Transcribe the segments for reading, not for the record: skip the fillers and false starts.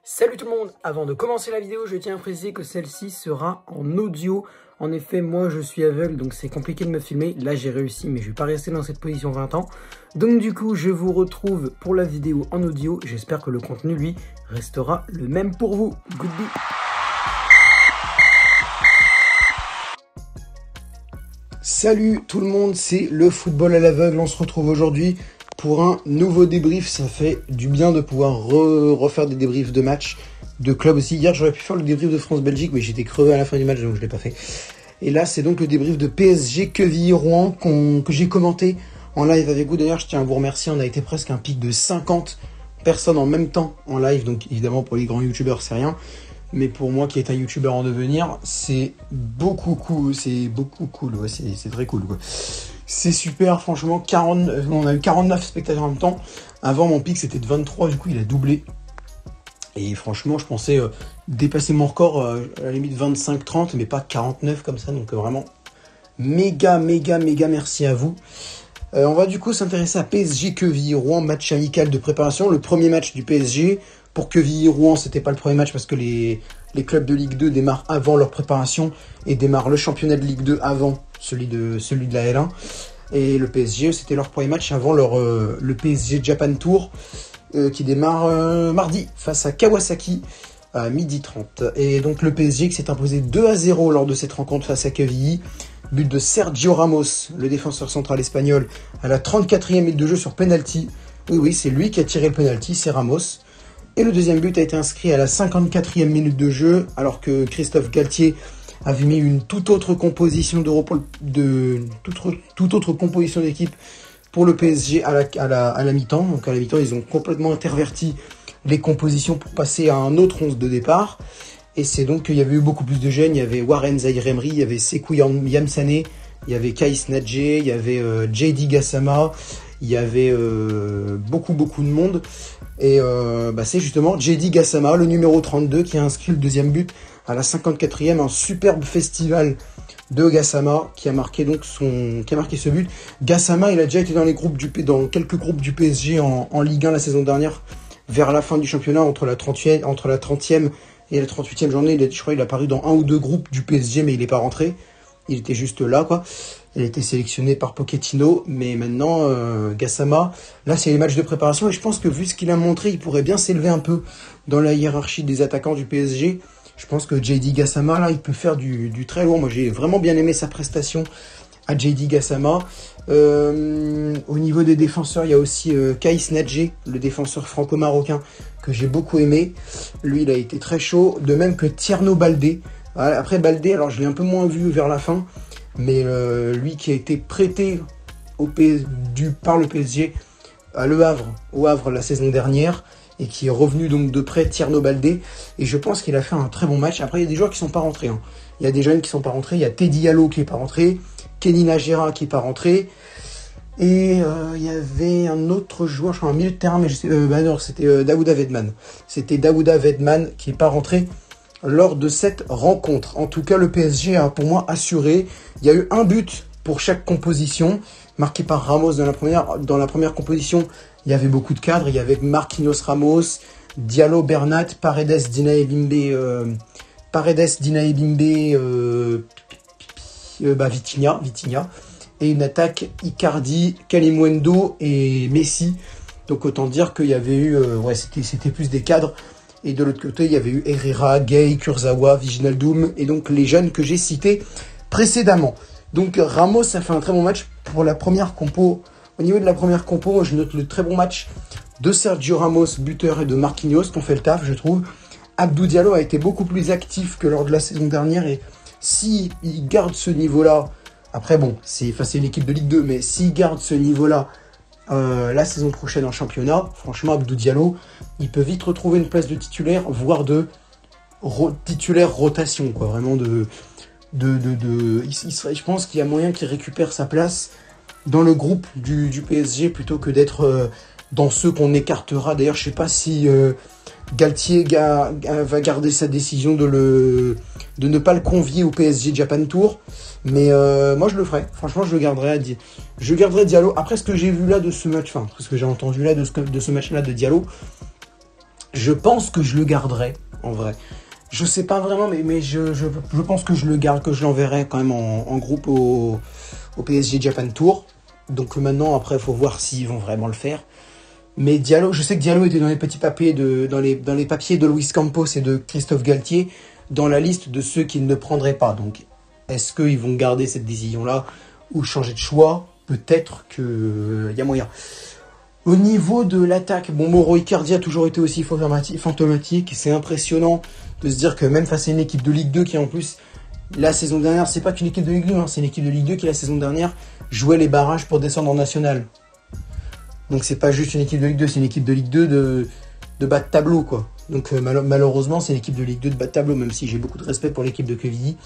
Salut tout le monde, avant de commencer la vidéo, je tiens à préciser que celle-ci sera en audio. En effet, moi je suis aveugle, donc c'est compliqué de me filmer. Là j'ai réussi, mais je vais pas rester dans cette position 20 ans. Donc du coup, je vous retrouve pour la vidéo en audio. J'espère que le contenu, lui, restera le même pour vous. Goodbye. Salut tout le monde, c'est le football à l'aveugle. On se retrouve aujourd'hui pour un nouveau débrief. Ça fait du bien de pouvoir refaire des débriefs de matchs, de clubs aussi. Hier, j'aurais pu faire le débrief de France-Belgique, mais j'étais crevé à la fin du match, donc je l'ai pas fait. Et là, c'est donc le débrief de PSG Quevilly-Rouen que j'ai commenté en live avec vous. D'ailleurs, je tiens à vous remercier. On a été presque un pic de 50 personnes en même temps en live. Donc évidemment, pour les grands youtubeurs, c'est rien. Mais pour moi qui est un youtubeur en devenir, c'est beaucoup cool. C'est beaucoup cool. Ouais, c'est très cool, quoi. C'est super, franchement. On a eu 49 spectateurs en même temps. Avant, mon pic, c'était de 23. Du coup, il a doublé. Et franchement, je pensais dépasser mon record à la limite 25-30, mais pas 49 comme ça. Donc vraiment, méga merci à vous. On va du coup s'intéresser à PSG Quevilly-Rouen, match amical de préparation. Le premier match du PSG. Pour Quevilly-Rouen, c'était pas le premier match parce que les clubs de Ligue 2 démarrent avant leur préparation et démarrent le championnat de Ligue 2 avant celui de la L1. Et le PSG, c'était leur premier match avant le PSG Japan Tour qui démarre mardi face à Kawasaki à 12h30. Et donc le PSG qui s'est imposé 2-0 lors de cette rencontre face à Quevilly. But de Sergio Ramos, le défenseur central espagnol, à la 34e minute de jeu sur penalty. Oui, c'est lui qui a tiré le penalty, c'est Ramos. Et le deuxième but a été inscrit à la 54e minute de jeu, alors que Christophe Galtier avait mis une toute autre composition toute autre composition d'équipe pour le PSG à la mi-temps. Donc à la mi-temps, ils ont complètement interverti les compositions pour passer à un autre 11 de départ. Et c'est donc qu'il y avait eu beaucoup plus de jeunes. Il y avait Warren Zaïre-Emery, il y avait Sekou Yamsane, il y avait Kais Nadje, il y avait JD Gassama, il y avait beaucoup de monde. Et c'est justement JD Gassama, le numéro 32, qui a inscrit le deuxième but à la 54e. Un superbe festival de Gassama qui a marqué ce but. Gassama, il a déjà été dans quelques groupes du PSG en Ligue 1 la saison dernière, vers la fin du championnat, entre la 30e et la 38e journée. Je crois qu'il a apparu dans un ou deux groupes du PSG, mais il n'est pas rentré. Il était juste là, quoi. Il a été sélectionné par Pochettino, mais maintenant, Gassama, là, c'est les matchs de préparation, et je pense que vu ce qu'il a montré, il pourrait bien s'élever un peu dans la hiérarchie des attaquants du PSG. Je pense que JD Gassama, là, il peut faire du très lourd. Moi, j'ai vraiment bien aimé sa prestation à JD Gassama. Au niveau des défenseurs, il y a aussi Kais Nadje, le défenseur franco-marocain, que j'ai beaucoup aimé. Lui, il a été très chaud, de même que Tierno Baldé. Après Baldé, alors je l'ai un peu moins vu vers la fin, mais lui qui a été prêté par le PSG au Havre la saison dernière, et qui est revenu donc de près, Tierno Baldé, et je pense qu'il a fait un très bon match. Après, il y a des joueurs qui sont pas rentrés, hein. Il y a des jeunes qui sont pas rentrés, il y a Teddy Diallo qui est pas rentré, Kenny Najera qui est pas rentré, et il y avait un autre joueur, je crois un milieu de terrain, mais c'était Daouda Vedman. C'était Daouda Vedman qui est pas rentré lors de cette rencontre. En tout cas, le PSG a pour moi assuré. Il y a eu un but pour chaque composition, marqué par Ramos dans la première composition. Il y avait beaucoup de cadres. Il y avait Marquinhos Ramos, Diallo Bernat, Paredes Dina Ebimbe, Vitinha. Et une attaque Icardi, Kalimundo et Messi. Donc autant dire qu'il y avait eu... c'était plus des cadres. Et de l'autre côté, il y avait eu Herrera, Gay, Kurzawa, Wijnaldum, et donc les jeunes que j'ai cités précédemment. Donc Ramos a fait un très bon match pour la première compo. Au niveau de la première compo, je note le très bon match de Sergio Ramos, buteur, et de Marquinhos, qui ont fait le taf, je trouve. Abdou Diallo a été beaucoup plus actif que lors de la saison dernière, et s'il garde ce niveau-là, après bon, c'est une équipe de Ligue 2, mais s'il garde ce niveau-là, la saison prochaine en championnat, franchement, Abdou Diallo, il peut vite retrouver une place de titulaire, voire de titulaire rotation, quoi. Vraiment je pense qu'il y a moyen qu'il récupère sa place dans le groupe du PSG plutôt que d'être dans ceux qu'on écartera. D'ailleurs, je sais pas si Galtier va garder sa décision de ne pas le convier au PSG Japan Tour. Mais moi je le ferai, franchement je le garderai Diallo. Après ce que j'ai vu là de ce match, enfin ce que j'ai entendu là de ce match là de Diallo, Je pense que je le garderai, en vrai. Je sais pas vraiment, mais je pense que je le garde, que je l'enverrai quand même en groupe au PSG Japan Tour. Donc maintenant, après, il faut voir s'ils vont vraiment le faire. Mais Diallo, je sais que Diallo était dans les petits papiers dans les papiers de Luis Campos et de Christophe Galtier, dans la liste de ceux qu'ils ne prendraient pas. Donc, est-ce qu'ils vont garder cette décision-là ou changer de choix? Peut-être qu'il y a moyen. Au niveau de l'attaque, bon, Mauro Icardi a toujours été aussi fantomatique. C'est impressionnant de se dire que même face à une équipe de Ligue 2 qui en plus, la saison dernière, c'est pas qu'une équipe de Ligue 2, hein, c'est une équipe de Ligue 2 qui la saison dernière jouait les barrages pour descendre en national. Donc c'est pas juste une équipe de Ligue 2, c'est une équipe de Ligue 2 de bas de tableau, quoi. Donc malheureusement, c'est une équipe de Ligue 2 de bas de tableau, même si j'ai beaucoup de respect pour l'équipe de Quevilly.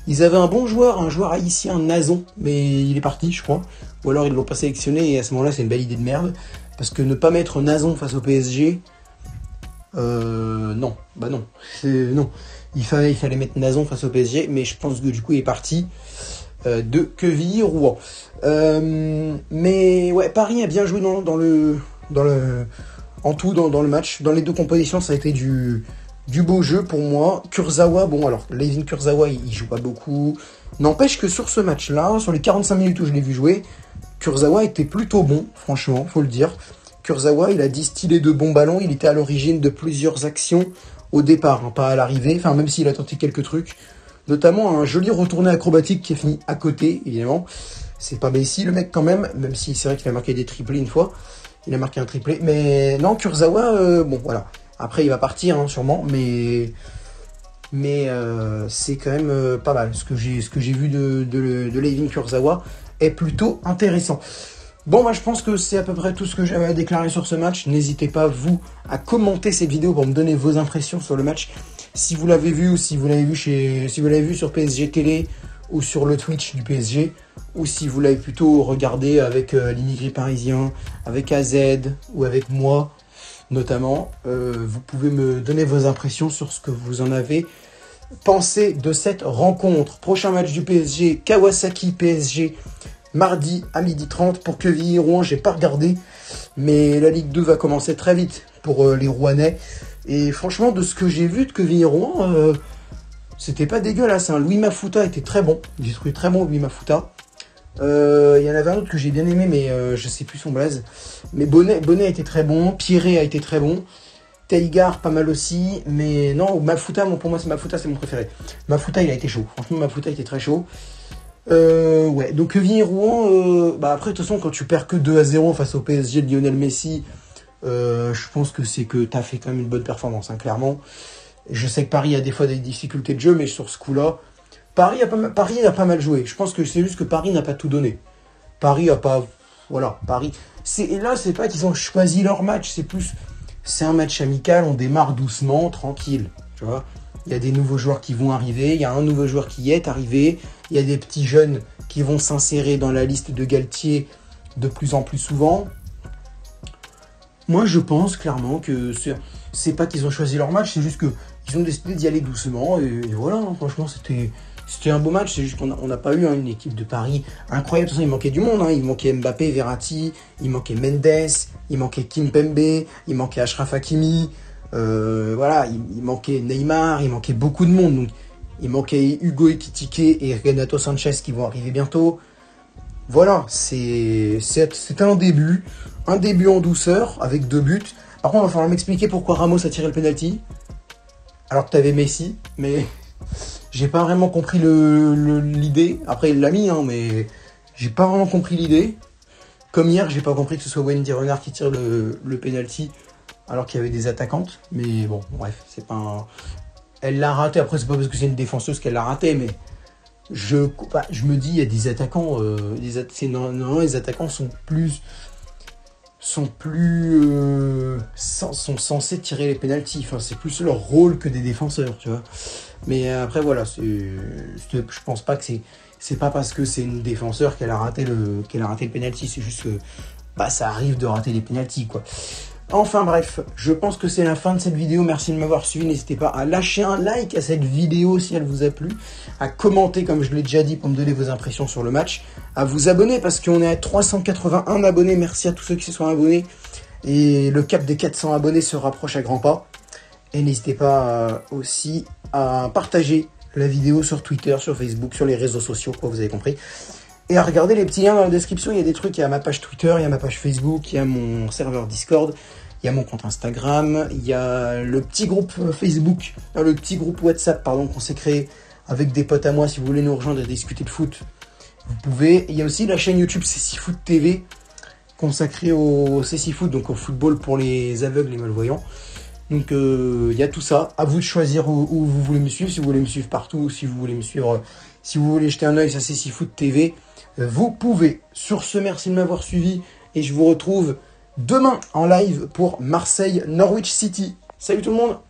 Ils avaient un bon joueur, un joueur haïtien, Nazon, mais il est parti, je crois. Ou alors ils l'ont pas sélectionné, et à ce moment-là, c'est une belle idée de merde. Parce que ne pas mettre Nazon face au PSG, non, bah non. Non. Il fallait mettre Nazon face au PSG, mais je pense que du coup, il est parti de Quevilly-Rouen. Mais ouais, Paris a bien joué dans le match. Dans les deux compositions, ça a été du beau jeu pour moi. Kurzawa, bon alors, Layvin Kurzawa, il joue pas beaucoup. N'empêche que sur ce match-là, sur les 45 minutes où je l'ai vu jouer, Kurzawa était plutôt bon, franchement, faut le dire. Kurzawa, il a distillé de bons ballons, il était à l'origine de plusieurs actions au départ, hein, pas à l'arrivée, enfin même s'il a tenté quelques trucs. Notamment un joli retourné acrobatique qui a fini à côté, évidemment. C'est pas Messi le mec quand même si c'est vrai qu'il a marqué des triplés une fois. Il a marqué un triplé, mais non, Kurzawa, bon voilà. Après il va partir hein, sûrement, mais c'est quand même pas mal. Ce que j'ai vu de Layvin Kurzawa est plutôt intéressant. Bon, je pense que c'est à peu près tout ce que j'avais à déclarer sur ce match. N'hésitez pas, vous, à commenter cette vidéo pour me donner vos impressions sur le match. Si vous l'avez vu ou si vous l'avez vu sur PSG Télé ou sur le Twitch du PSG, ou si vous l'avez plutôt regardé avec l'immigré parisien, avec AZ ou avec moi notamment, vous pouvez me donner vos impressions sur ce que vous en avez pensé de cette rencontre. Prochain match du PSG, Kawasaki PSG, mardi à 12h30 pour Quevilly-Rouen. J'ai pas regardé, mais la Ligue 2 va commencer très vite pour les Rouennais. Et franchement, de ce que j'ai vu de Quevilly-Rouen, c'était pas dégueulasse. Hein. Louis Mafuta était très bon. J'ai trouvé très bon Louis Mafuta. Il y en avait un autre que j'ai bien aimé, mais je sais plus son blaze. Mais Bonnet était très bon. Pierret a été très bon. Teigar, pas mal aussi. Mais non, Mafuta, pour moi, c'est mon préféré. Mafuta, il a été chaud. Franchement, Mafuta était très chaud. Ouais, donc Quevilly-Rouen, après, de toute façon, quand tu perds que 2-0 face au PSG de Lionel Messi, je pense que c'est que tu as fait quand même une bonne performance, hein, clairement. Je sais que Paris a des fois des difficultés de jeu, mais sur ce coup-là, Paris a pas mal joué. Je pense que c'est juste que Paris n'a pas tout donné. Paris a pas... Voilà, Paris... Et là, c'est pas qu'ils ont choisi leur match, c'est plus... C'est un match amical, on démarre doucement, tranquille, tu vois. Il y a des nouveaux joueurs qui vont arriver, il y a un nouveau joueur qui est arrivé, il y a des petits jeunes qui vont s'insérer dans la liste de Galtier de plus en plus souvent. Moi, je pense clairement que c'est pas qu'ils ont choisi leur match, c'est juste qu'ils ont décidé d'y aller doucement. Et voilà, hein, franchement, c'était un beau match. C'est juste qu'on n'a pas eu une équipe de Paris incroyable. De toute façon, il manquait du monde. Hein. Il manquait Mbappé, Verratti, il manquait Mendes, il manquait Kimpembe, il manquait Achraf Hakimi. Voilà, il manquait Neymar, il manquait beaucoup de monde. Donc, il manquait Hugo Ekitike et Renato Sanchez qui vont arriver bientôt. Voilà, c'était un début en douceur avec 2 buts. Par contre, il va falloir m'expliquer pourquoi Ramos a tiré le penalty alors que tu avais Messi, mais j'ai pas vraiment compris l'idée. Après, il l'a mis, hein, mais j'ai pas vraiment compris l'idée. Comme hier, j'ai pas compris que ce soit Wendy Renard qui tire le penalty alors qu'il y avait des attaquantes. Mais bon, bref, c'est pas un... Elle l'a raté. Après, c'est pas parce que c'est une défenseuse qu'elle l'a raté, mais je me dis, il y a des attaquants. Normalement, les attaquants sont censés tirer les pénaltys. Enfin, c'est plus leur rôle que des défenseurs, tu vois. Mais après, voilà, je pense pas que c'est pas parce que c'est une défenseur qu'elle a raté le pénalty. C'est juste que ça arrive de rater les pénaltys, quoi. Enfin bref, je pense que c'est la fin de cette vidéo. Merci de m'avoir suivi. N'hésitez pas à lâcher un like à cette vidéo si elle vous a plu, à commenter comme je l'ai déjà dit pour me donner vos impressions sur le match, à vous abonner parce qu'on est à 381 abonnés. Merci à tous ceux qui se sont abonnés et le cap des 400 abonnés se rapproche à grands pas. Et n'hésitez pas aussi à partager la vidéo sur Twitter, sur Facebook, sur les réseaux sociaux, quoi, vous avez compris. Et à regarder les petits liens dans la description, il y a des trucs, il y a ma page Twitter, il y a ma page Facebook, il y a mon serveur Discord, il y a mon compte Instagram, il y a le petit groupe Facebook, le petit groupe WhatsApp, pardon, qu'on s'est créé avec des potes à moi. Si vous voulez nous rejoindre et discuter de foot, vous pouvez. Il y a aussi la chaîne YouTube C'est6Foot TV, consacrée au C'est6Foot, donc au football pour les aveugles, les malvoyants. Donc il y a tout ça, à vous de choisir où vous voulez me suivre, si vous voulez me suivre partout, si vous voulez me suivre, si vous voulez jeter un oeil sur C'est6Foot TV. Vous pouvez. Sur ce, merci de m'avoir suivi et je vous retrouve demain en live pour Marseille Norwich City. Salut tout le monde!